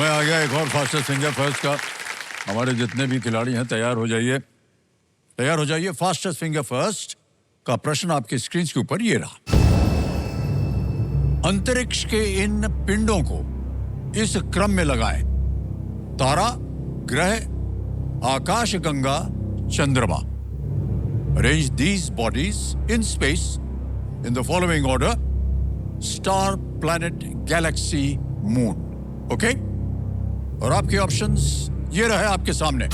समय आ गया एक और फास्टेस्ट फिंगर फर्स्ट का। हमारे जितने भी खिलाड़ी हैं तैयार हो जाइए, तैयार हो जाइए। फास्टेस्ट फिंगर फर्स्ट का प्रश्न आपके स्क्रीन के ऊपर ये रहा। अंतरिक्ष के इन पिंडों को इस क्रम में लगाएं: तारा, ग्रह, आकाशगंगा, चंद्रमा। Arrange these bodies in space in the following order: star, planet, galaxy, moon. Okay? और आपके ऑप्शंस ये रहे आपके सामने।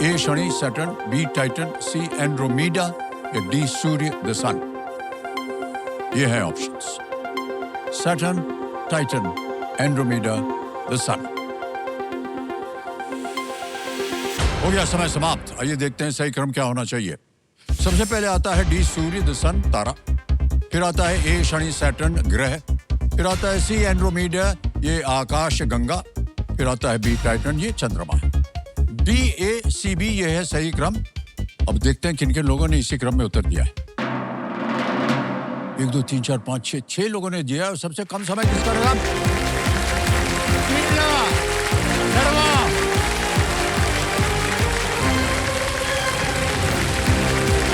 ए शनि Saturn, B Titan, C Andromeda या डी सूर्य द सन। ये है options: Saturn, Titan, Andromeda, the sun. हो गया समय समाप्त। आइए देखते हैं सही क्रम क्या होना चाहिए। सबसे पहले आता है डी सूर्य द सन, तारा। फिर आता है ए शनि सैटर्न, ग्रह। फिर आता है सी एंड्रोमेडा, ये आकाश गंगा। फिर आता है बी टाइटन, ये चंद्रमा है। डी ए सी बी ये है सही क्रम। अब देखते हैं किन किन लोगों ने इसी क्रम में उत्तर दिया है। 1 2 3 4 5 6 लोगों ने दिया। और सबसे कम समय किसका रहा?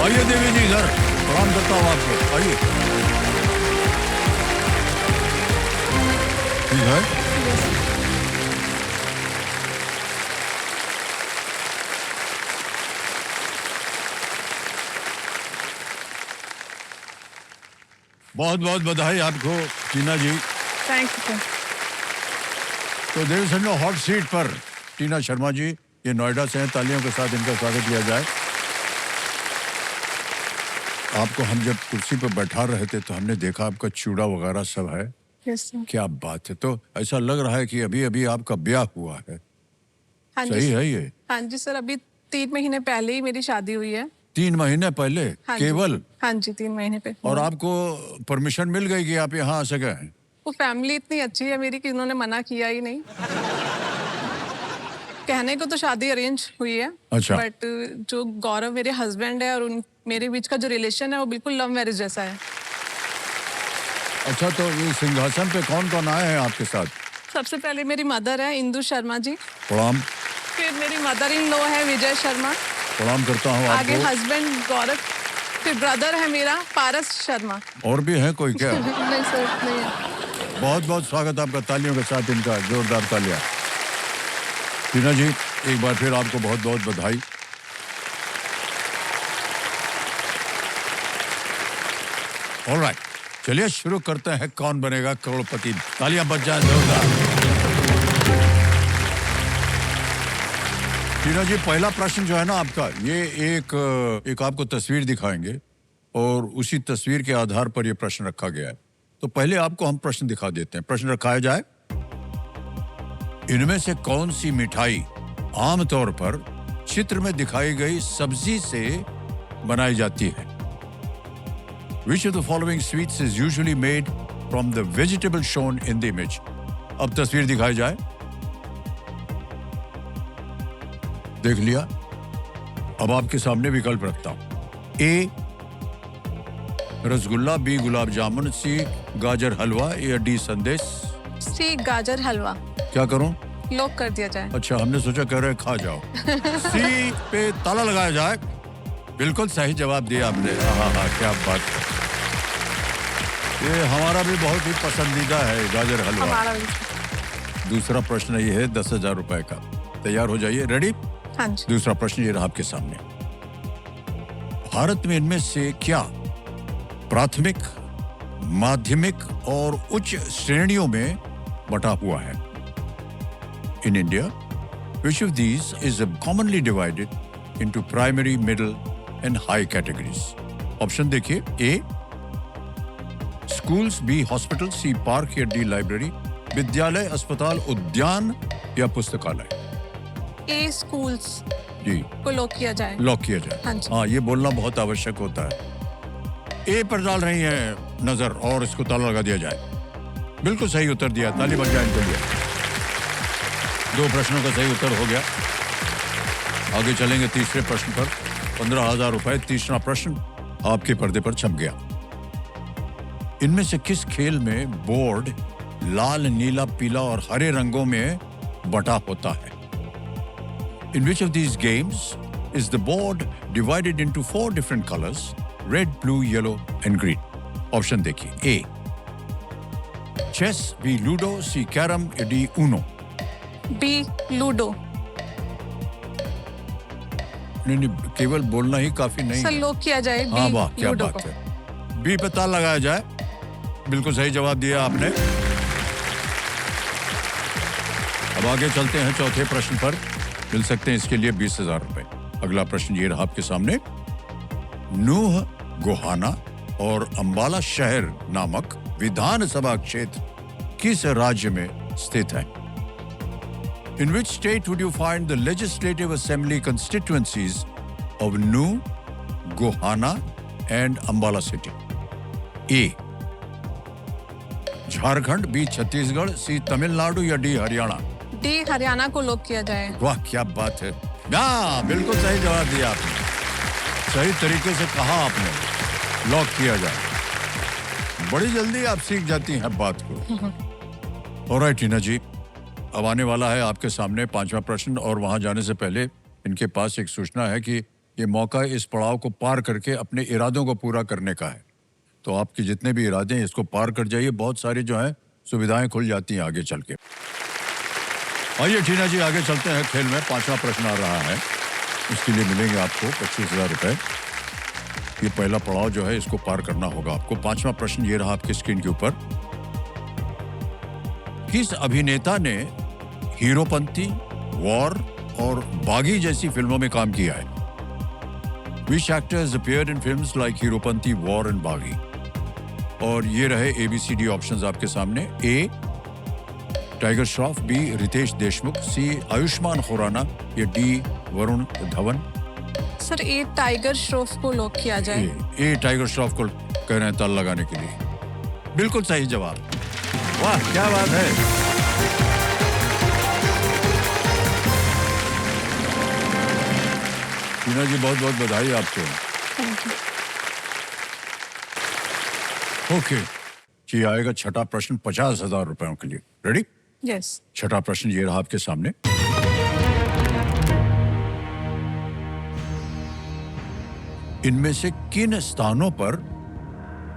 आइए देवी जी इधर, प्रणाम करता हूँ आपको। आइए। ठीक है? बहुत बहुत बधाई आपको टीना जी। Thank you. तो देवी संजो हॉट सीट पर टीना शर्मा जी, ये नोएडा से हैं। तालियों के साथ इनका स्वागत किया जाए। आपको हम जब कुर्सी पर बैठा रहे थे तो हमने देखा आपका चूड़ा वगैरह सब है। Yes sir. क्या बात है। तो ऐसा लग रहा है कि अभी अभी आपका ब्याह हुआ है। हाँ सही जी है ये? हाँ जी सर, अभी 3 महीने पहले ही मेरी शादी हुई है। 3 महीने पहले? हाँ जी। केवल? हाँ जी, 3 महीने पे। और आपको परमिशन मिल गई कि आप यहाँ आ सके हैं? वो फैमिली इतनी अच्छी है मेरी कि उन्होंने मना किया ही नहीं। कहने को तो शादी अरेंज हुई है। अच्छा। बट जो गौरव मेरे हस्बैंड है और मेरे बीच का जो रिलेशन है वो बिल्कुल लव मैरिज जैसा है। अच्छा, तो ये सिंहासन पे कौन कौन आए हैं आपके साथ? सबसे पहले मेरी मदर है इंदु शर्मा जी। प्रणाम। फिर मेरी मदर इन लॉ है विजय शर्मा। प्रणाम करता हूँ आगे आपको। हस्बैंड गौरव। फिर ब्रदर है मेरा पारस शर्मा। और भी है कोई क्या? नहीं सर, नहीं है। बहुत बहुत स्वागत आपका तालियों के साथ इनका। जोरदार तालियां। टीना जी एक बार फिर आपको बहुत बहुत बधाई। ऑलराइट, चलिए शुरू करते हैं कौन बनेगा करोड़पति। तालियां बज जाएं जोरदार। टीना जी पहला प्रश्न जो है ना आपका, ये एक आपको तस्वीर दिखाएंगे और उसी तस्वीर के आधार पर ये प्रश्न रखा गया है। तो पहले आपको हम प्रश्न दिखा देते हैं। प्रश्न रखाया जाए: इनमें से कौन सी मिठाई आमतौर पर चित्र में दिखाई गई सब्जी से बनाई जाती है? Which of the following sweets is usually made from the vegetable shown in the image? अब तस्वीर दिखाई जाए। देख लिया। अब आपके सामने विकल्प रखता हूं। ए रसगुल्ला, बी गुलाब जामुन, सी गाजर हलवा या डी संदेश। सी गाजर हलवा। क्या करूं? लॉक कर दिया जाए। अच्छा, हमने सोचा कह रहे खा जाओ। सी पे ताला लगाया जाए। बिल्कुल सही जवाब दिया आपने। हाँ, क्या बात है। ये हमारा भी बहुत ही पसंदीदा है गाजर हलवा। हमारा भी। दूसरा प्रश्न ये है 10,000 रुपए का। तैयार हो जाइए। रेडी? हाँ जी। दूसरा प्रश्न ये रहा आपके सामने। भारत में इनमें से क्या प्राथमिक, माध्यमिक और उच्च श्रेणियों में बटा हुआ है? In India, which of these is commonly divided into primary, middle and high categories? Option देखिए। A schools, B hospital, C park या D library। विद्यालय, अस्पताल, उद्यान या पुस्तकालय। ए स्कूल्स जी को लॉक किया जाए। लॉक किया जाए। हाँ जी। हाँ, ये बोलना बहुत आवश्यक होता है। ए पर डाल रही है नजर और इसको ताला लगा दिया जाए। बिल्कुल सही उत्तर दिया। ताली बज जाए इनके लिए। 2 प्रश्नों का सही उत्तर हो गया। आगे चलेंगे तीसरे प्रश्न पर। 15,000 रुपए। तीसरा प्रश्न आपके पर्दे पर छप गया। इनमें से किस खेल में बोर्ड लाल, नीला, पीला और हरे रंगों में बटा होता है। In which of these games is the board divided into 4 different colors: red, blue, yellow and green? ऑप्शन देखिए। A chess, B ludo, C carom, D uno। B ludo. नहीं, केवल बोलना ही काफी नहीं सर है। लॉक किया जाए हाँ बी वाह, क्या लूडो बात को। है। बी पे ताल लगाया जाए। बिल्कुल सही जवाब दिया आपने। अब आगे चलते हैं चौथे प्रश्न पर। मिल सकते हैं इसके लिए 20,000 रुपए। अगला प्रश्न ये रहा आपके सामने। नूह गोहाना और अंबाला शहर नामक विधानसभा क्षेत्र किस राज्य में स्थित है? In which state would you find the legislative assembly constituencies of Nuh, Gohana and Ambala city? A Jharkhand, B Chhattisgarh, C Tamil Nadu या D हरियाणा? डी हरियाणा को लॉक किया जाए। वाह क्या बात है। हाँ, बिल्कुल सही जवाब दिया आपने। सही तरीके से कहा आपने। लॉक किया जाए। बड़ी जल्दी आप सीख जाती हैं बात को। ऑलराइट टीना जी, अब आने वाला है आपके सामने 5वां प्रश्न और वहां जाने से पहले इनके पास एक सूचना है कि ये मौका इस पड़ाव को पार करके अपने इरादों को पूरा करने का है। तो आपके जितने भी इरादे हैं इसको पार कर जाइए। बहुत सारी जो है सुविधाएं खुल जाती हैं आगे चल के। आइए टीना जी, आगे चलते हैं खेल में। 5वां प्रश्न आ रहा है। इसके लिए मिलेंगे आपको 25,000 रुपए। ये पहला पड़ाव जो है इसको पार करना होगा आपको। 5वां प्रश्न ये रहा आपकी स्क्रीन के ऊपर। किस अभिनेता ने हीरोपंती, वॉर और बागी जैसी फिल्मों में काम किया है? Which actors appeared in films like Heropanti, war and Baaghi? और ये रहे ABCD ऑप्शंस आपके सामने। A Tiger Shroff, B Riteish Deshmukh, C Ayushmann Khurrana या D Varun Dhawan? Sir A Tiger Shroff को लॉक किया जाए। ए टाइगर श्रॉफ को कह रहे हैं ताल लगाने के लिए। बिल्कुल सही जवाब। वाह क्या बात है। टीना जी बहुत बहुत बधाई आपको। ओके जी, आएगा छठा प्रश्न 50,000 रुपयों के लिए। रेडी? यस। छठा प्रश्न ये रहा आपके सामने। इनमें से किन स्थानों पर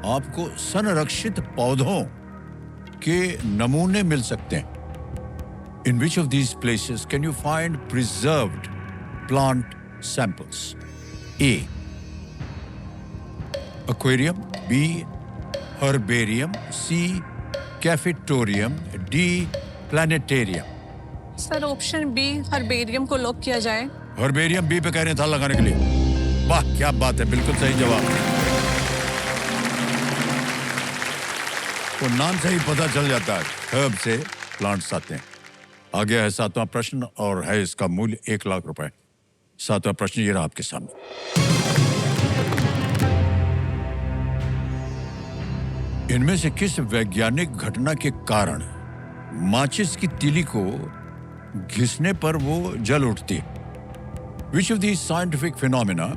आपको संरक्षित पौधों के नमूने मिल सकते हैं? In which of these places can you find preserved plant samples? A aquarium, B herbarium, C cafetorium, D planetarium? Sir option B herbarium को लॉक किया जाए। हर्बेरियम बी पे कह रहे हैं था लगाने के लिए। वाह क्या बात है, बिल्कुल सही जवाब। तो नाम से ही पता चल जाता है, हर्ब से प्लांट्स आते हैं। आ गया है 7वां प्रश्न और है इसका मूल्य 1 लाख रुपए। 7वां प्रश्न ये रहा आपके सामने। इनमें से किस वैज्ञानिक घटना के कारण माचिस की तीली को घिसने पर वो जल उठती है? Which of these scientific phenomena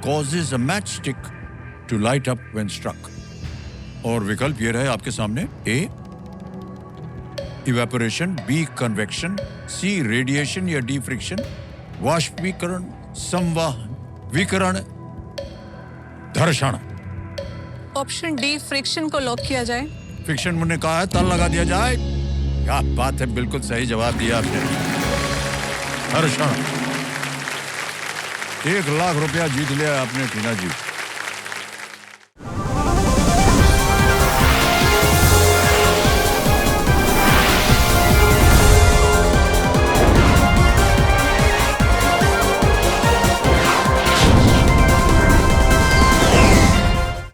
causes a matchstick to light up when struck? और विकल्प ये रहे आपके सामने। A evaporation, B convection, C radiation या D फ्रिक्शन? वाष्पीकरण, संवहन, विकरण, घर्षण? ऑप्शन डी फ्रिक्शन को लॉक किया जाए। फ्रिक्शन मैंने कहा है, ताल लगा दिया जाए। क्या बात है, बिल्कुल सही जवाब दिया आपने। घर्षण। 1 लाख रुपया जीत लिया आपने टीना जी।